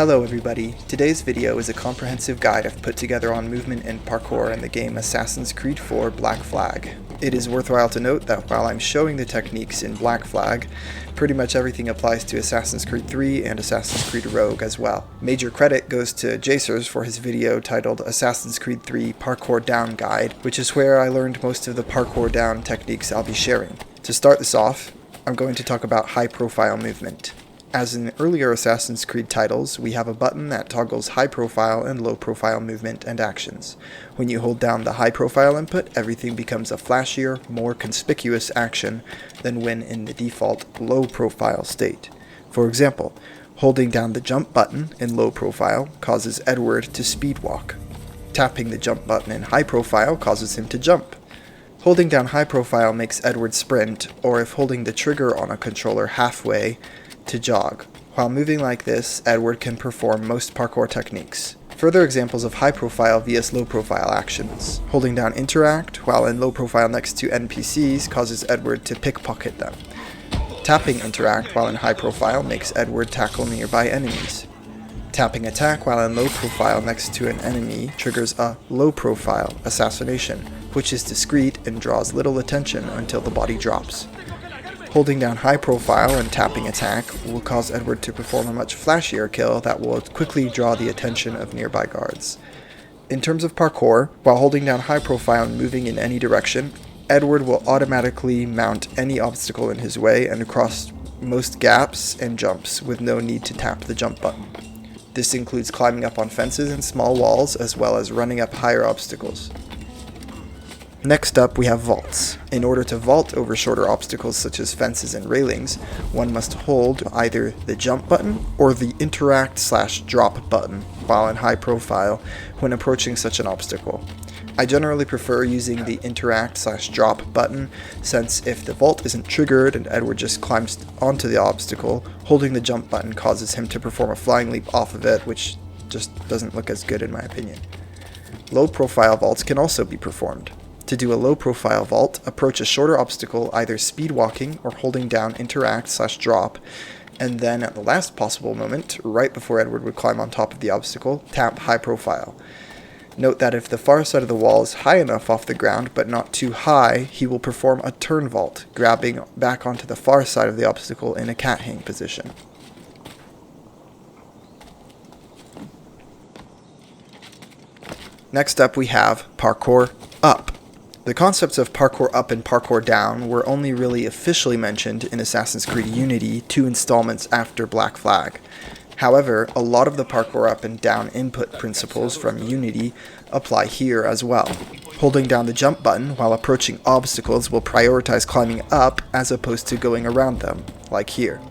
Hello everybody, today's video is a comprehensive guide I've put together on movement and parkour in the game Assassin's Creed 4 Black Flag. It is worthwhile to note that while I'm showing the techniques in Black Flag, pretty much everything applies to Assassin's Creed 3 and Assassin's Creed Rogue as well. Major credit goes to Jcers for his video titled Assassin's Creed 3 Parkour Down Guide, which is where I learned most of the parkour down techniques I'll be sharing. To start this off, I'm going to talk about high profile movement. As in earlier Assassin's Creed titles, we have a button that toggles high profile and low profile movement and actions. When you hold down the high profile input, everything becomes a flashier, more conspicuous action than when in the default low profile state. For example, holding down the jump button in low profile causes Edward to speed walk. Tapping the jump button in high profile causes him to jump. Holding down high profile makes Edward sprint, or if holding the trigger on a controller halfway, to jog. While moving like this, Edward can perform most parkour techniques. Further examples of high profile vs low profile actions. Holding down interact while in low profile next to NPCs causes Edward to pickpocket them. Tapping interact while in high profile makes Edward tackle nearby enemies. Tapping attack while in low profile next to an enemy triggers a low profile assassination, which is discreet and draws little attention until the body drops. Holding down high profile and tapping attack will cause Edward to perform a much flashier kill that will quickly draw the attention of nearby guards. In terms of parkour, while holding down high profile and moving in any direction, Edward will automatically mount any obstacle in his way and cross most gaps and jumps with no need to tap the jump button. This includes climbing up on fences and small walls as well as running up higher obstacles. Next up, we have vaults. In order to vault over shorter obstacles such as fences and railings, one must hold either the jump button or the interact/drop button while in high profile when approaching such an obstacle. I generally prefer using the interact/drop button since if the vault isn't triggered and Edward just climbs onto the obstacle, holding the jump button causes him to perform a flying leap off of it, which just doesn't look as good in my opinion. Low profile vaults can also be performed. To do a low profile vault, approach a shorter obstacle either speed walking or holding down interact/drop, and then at the last possible moment, right before Edward would climb on top of the obstacle, tap high profile. Note that if the far side of the wall is high enough off the ground but not too high, he will perform a turn vault, grabbing back onto the far side of the obstacle in a cat hang position. Next up we have parkour up. The concepts of parkour up and parkour down were only really officially mentioned in Assassin's Creed Unity 2 installments after Black Flag. However, a lot of the parkour up and down input principles from Unity apply here as well. Holding down the jump button while approaching obstacles will prioritize climbing up as opposed to going around them, like here.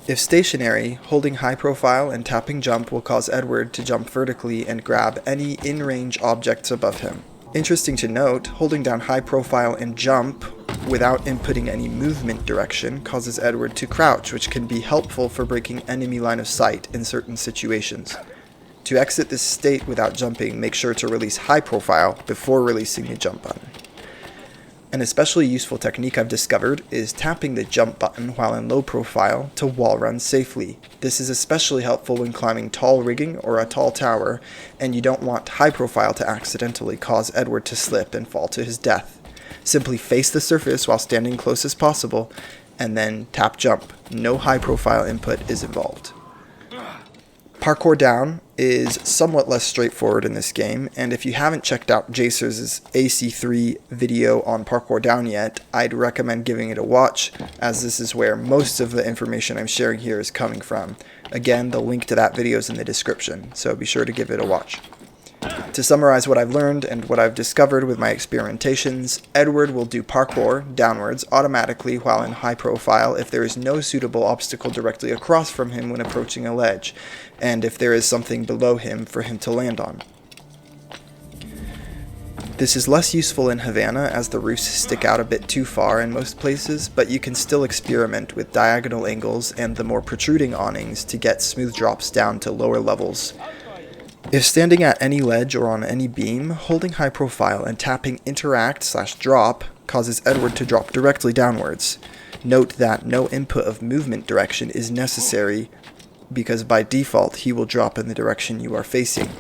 If stationary, holding high profile and tapping jump will cause Edward to jump vertically and grab any in-range objects above him. Interesting to note, holding down high profile and jump without inputting any movement direction causes Edward to crouch, which can be helpful for breaking enemy line of sight in certain situations. To exit this state without jumping, make sure to release high profile before releasing the jump button. An especially useful technique I've discovered is tapping the jump button while in low profile to wall run safely. This is especially helpful when climbing tall rigging or a tall tower, and you don't want high profile to accidentally cause Edward to slip and fall to his death. Simply face the surface while standing close as possible, and then tap jump. No high profile input is involved. Parkour down is somewhat less straightforward in this game, and if you haven't checked out Jcers AC3 video on parkour down yet, I'd recommend giving it a watch, as this is where most of the information I'm sharing here is coming from. Again, the link to that video is in the description, so be sure to give it a watch. To summarize what I've learned and what I've discovered with my experimentations, Edward will do parkour downwards automatically while in high profile if there is no suitable obstacle directly across from him when approaching a ledge, and if there is something below him for him to land on. This is less useful in Havana as the roofs stick out a bit too far in most places, but you can still experiment with diagonal angles and the more protruding awnings to get smooth drops down to lower levels. If standing at any ledge or on any beam, holding high profile and tapping interact/drop causes Edward to drop directly downwards. Note that no input of movement direction is necessary because by default he will drop in the direction you are facing.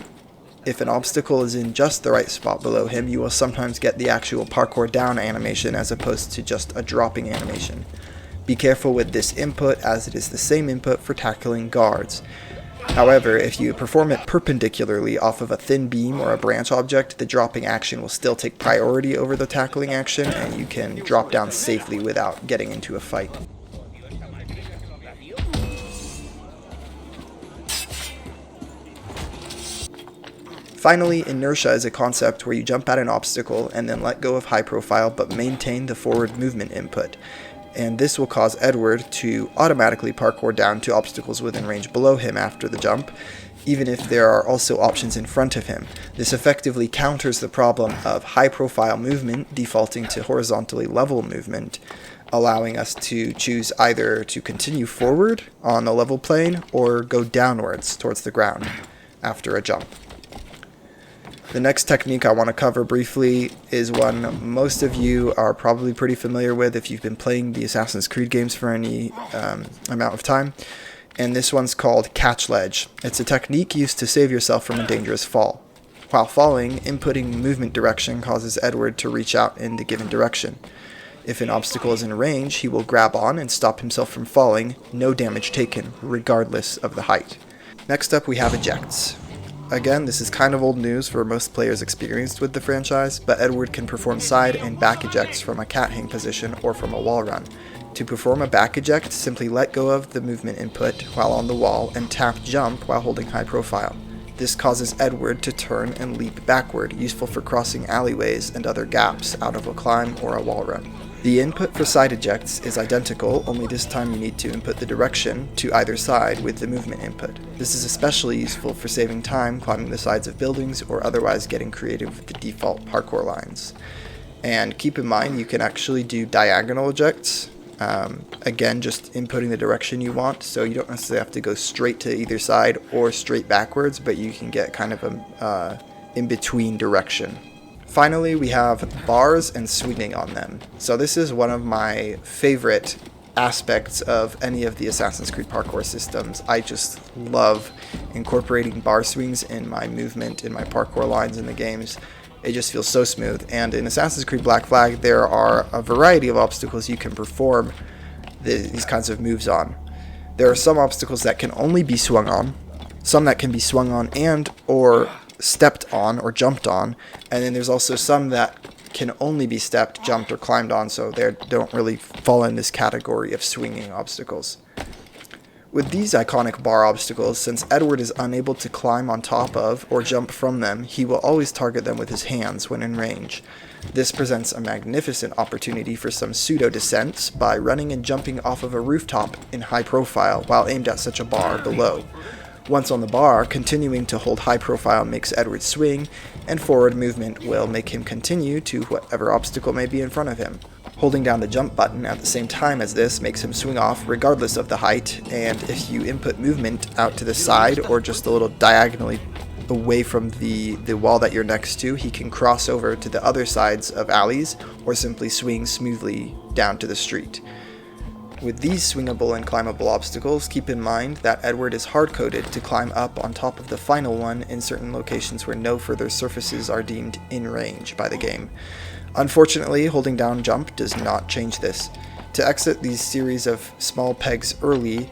If an obstacle is in just the right spot below him, you will sometimes get the actual parkour down animation as opposed to just a dropping animation. Be careful with this input as it is the same input for tackling guards. However, if you perform it perpendicularly off of a thin beam or a branch object, the dropping action will still take priority over the tackling action, and you can drop down safely without getting into a fight. Finally, inertia is a concept where you jump at an obstacle and then let go of high profile but maintain the forward movement input. And this will cause Edward to automatically parkour down to obstacles within range below him after the jump, even if there are also options in front of him. This effectively counters the problem of high profile movement defaulting to horizontally level movement, allowing us to choose either to continue forward on a level plane or go downwards towards the ground after a jump. The next technique I want to cover briefly is one most of you are probably pretty familiar with if you've been playing the Assassin's Creed games for any amount of time, and this one's called catch ledge. It's a technique used to save yourself from a dangerous fall. While falling, inputting movement direction causes Edward to reach out in the given direction. If an obstacle is in range, he will grab on and stop himself from falling, no damage taken, regardless of the height. Next up we have ejects. Again, this is kind of old news for most players experienced with the franchise, but Edward can perform side and back ejects from a cat hang position or from a wall run. To perform a back eject, simply let go of the movement input while on the wall and tap jump while holding high profile. This causes Edward to turn and leap backward, useful for crossing alleyways and other gaps out of a climb or a wall run. The input for side ejects is identical, only this time you need to input the direction to either side with the movement input. This is especially useful for saving time climbing the sides of buildings or otherwise getting creative with the default parkour lines. And keep in mind you can actually do diagonal ejects, again just inputting the direction you want, so you don't necessarily have to go straight to either side or straight backwards, but you can get kind of a in-between direction. Finally, we have bars and swinging on them. So this is one of my favorite aspects of any of the Assassin's Creed parkour systems. I just love incorporating bar swings in my movement, in my parkour lines in the games. It just feels so smooth. And in Assassin's Creed Black Flag, there are a variety of obstacles you can perform these kinds of moves on. There are some obstacles that can only be swung on, some that can be swung on and or stepped on or jumped on, and then there's also some that can only be stepped, jumped, or climbed on, so they don't really fall in this category of swinging obstacles. With these iconic bar obstacles, since Edward is unable to climb on top of or jump from them, he will always target them with his hands when in range. This presents a magnificent opportunity for some pseudo-descents by running and jumping off of a rooftop in high profile while aimed at such a bar below. Once on the bar, continuing to hold high profile makes Edward swing, and forward movement will make him continue to whatever obstacle may be in front of him. Holding down the jump button at the same time as this makes him swing off regardless of the height, and if you input movement out to the side or just a little diagonally away from the wall that you're next to, he can cross over to the other sides of alleys or simply swing smoothly down to the street. With these swingable and climbable obstacles, keep in mind that Edward is hard-coded to climb up on top of the final one in certain locations where no further surfaces are deemed in range by the game. Unfortunately, holding down jump does not change this. To exit these series of small pegs early,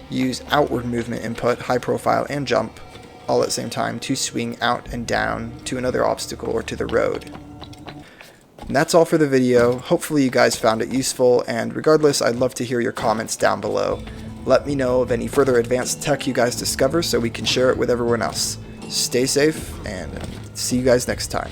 use outward movement input, high profile, and jump all at the same time to swing out and down to another obstacle or to the road. And that's all for the video. Hopefully you guys found it useful, and regardless, I'd love to hear your comments down below. Let me know of any further advanced tech you guys discover so we can share it with everyone else. Stay safe, and see you guys next time.